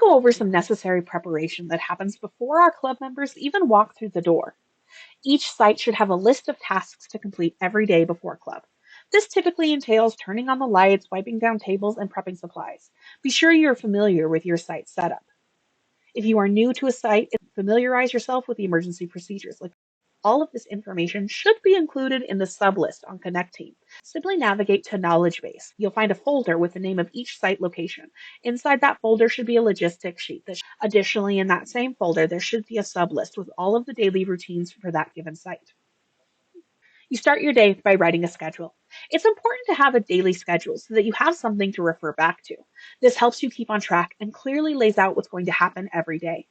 go over some necessary preparation that happens before our club members even walk through the door. Each site should have a list of tasks to complete every day before club. This typically entails turning on the lights, wiping down tables, and prepping supplies. Be sure you're familiar with your site setup. If you are new to a site, familiarize yourself with the emergency procedures. All of this information should be included in the sublist on Connect Team. Simply navigate to Knowledge Base. You'll find a folder with the name of each site location. Inside that folder should be a logistics sheet. Additionally, in that same folder, there should be a sublist with all of the daily routines for that given site. You start your day by writing a schedule. It's important to have a daily schedule so that you have something to refer back to. This helps you keep on track and clearly lays out what's going to happen every day.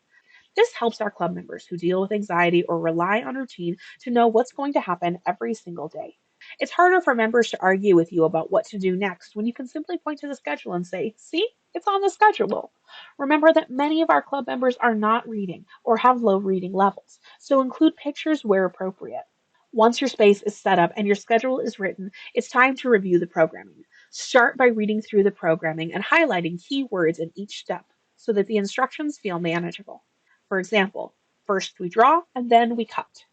This helps our club members who deal with anxiety or rely on routine to know what's going to happen every single day. It's harder for members to argue with you about what to do next when you can simply point to the schedule and say, see, it's on the schedule. Remember that many of our club members are not reading or have low reading levels, so include pictures where appropriate. Once your space is set up and your schedule is written, it's time to review the programming. Start by reading through the programming and highlighting key words in each step so that the instructions feel manageable. For example, first we draw and then we cut.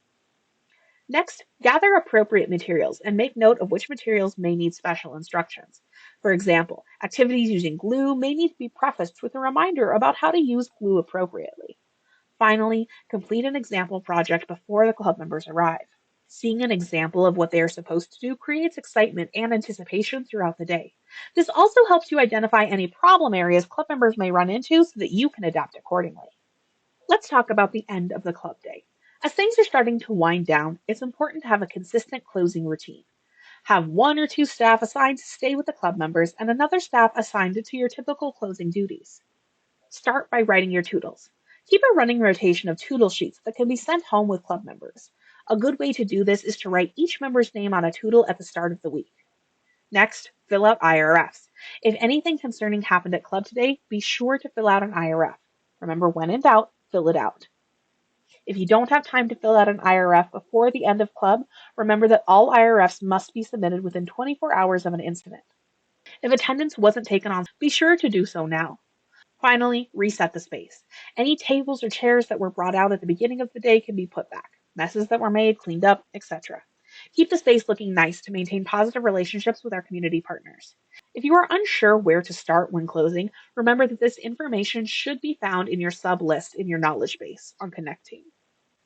Next, gather appropriate materials and make note of which materials may need special instructions. For example, activities using glue may need to be prefaced with a reminder about how to use glue appropriately. Finally, complete an example project before the club members arrive. Seeing an example of what they are supposed to do creates excitement and anticipation throughout the day. This also helps you identify any problem areas club members may run into so that you can adapt accordingly. Let's talk about the end of the club day. As things are starting to wind down, it's important to have a consistent closing routine. Have one or two staff assigned to stay with the club members and another staff assigned to your typical closing duties. Start by writing your toodles. Keep a running rotation of toodle sheets that can be sent home with club members. A good way to do this is to write each member's name on a toodle at the start of the week. Next, fill out IRFs. If anything concerning happened at club today, be sure to fill out an IRF. Remember, when in doubt, fill it out. If you don't have time to fill out an IRF before the end of club, remember that all IRFs must be submitted within 24 hours of an incident. If attendance wasn't taken on, be sure to do so now. Finally, reset the space. Any tables or chairs that were brought out at the beginning of the day can be put back. Messes that were made, cleaned up, etc. Keep the space looking nice to maintain positive relationships with our community partners. If you are unsure where to start when closing, remember that this information should be found in your sub list in your knowledge base on Connect Team.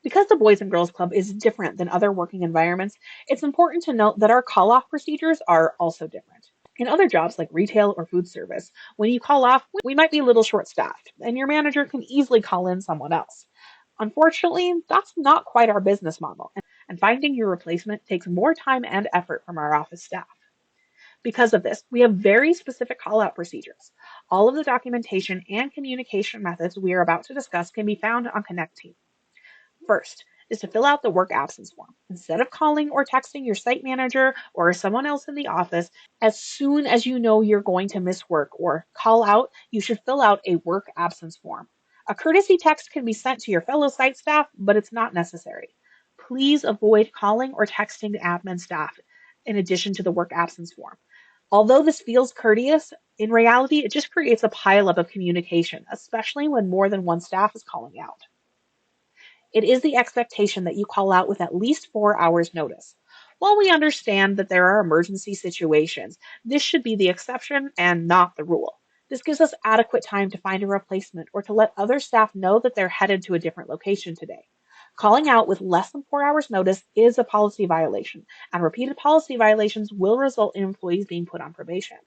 Because the Boys and Girls Club is different than other working environments, it's important to note that our call-off procedures are also different. In other jobs like retail or food service, when you call off, we might be a little short-staffed, and your manager can easily call in someone else. Unfortunately, that's not quite our business model, and finding your replacement takes more time and effort from our office staff. Because of this, we have very specific call-out procedures. All of the documentation and communication methods we are about to discuss can be found on Connect Team. First is to fill out the work absence form. Instead of calling or texting your site manager or someone else in the office, as soon as you know you're going to miss work or call out, you should fill out a work absence form. A courtesy text can be sent to your fellow site staff, but it's not necessary. Please avoid calling or texting admin staff in addition to the work absence form. Although this feels courteous, in reality, it just creates a pileup of communication, especially when more than one staff is calling out. It is the expectation that you call out with at least 4 hours notice. While we understand that there are emergency situations, this should be the exception and not the rule. This gives us adequate time to find a replacement or to let other staff know that they're headed to a different location today. Calling out with less than 4 hours notice is a policy violation, and repeated policy violations will result in employees being put on probation.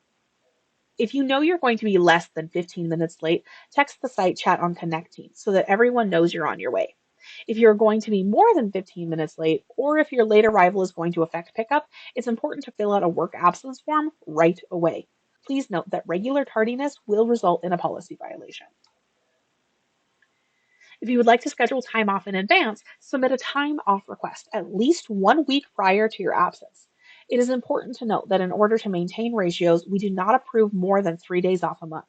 If you know you're going to be less than 15 minutes late, text the site chat on Connect Team so that everyone knows you're on your way. If you're going to be more than 15 minutes late, or if your late arrival is going to affect pickup, it's important to fill out a work absence form right away. Please note that regular tardiness will result in a policy violation. If you would like to schedule time off in advance, submit a time off request at least 1 week prior to your absence. It is important to note that in order to maintain ratios, we do not approve more than 3 days off a month.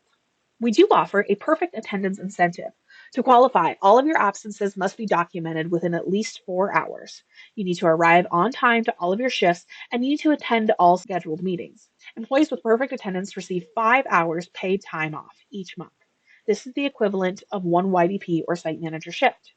We do offer a perfect attendance incentive. To qualify, all of your absences must be documented within at least 4 hours. You need to arrive on time to all of your shifts, and you need to attend all scheduled meetings. Employees with perfect attendance receive 5 hours paid time off each month. This is the equivalent of one YDP or site manager shift.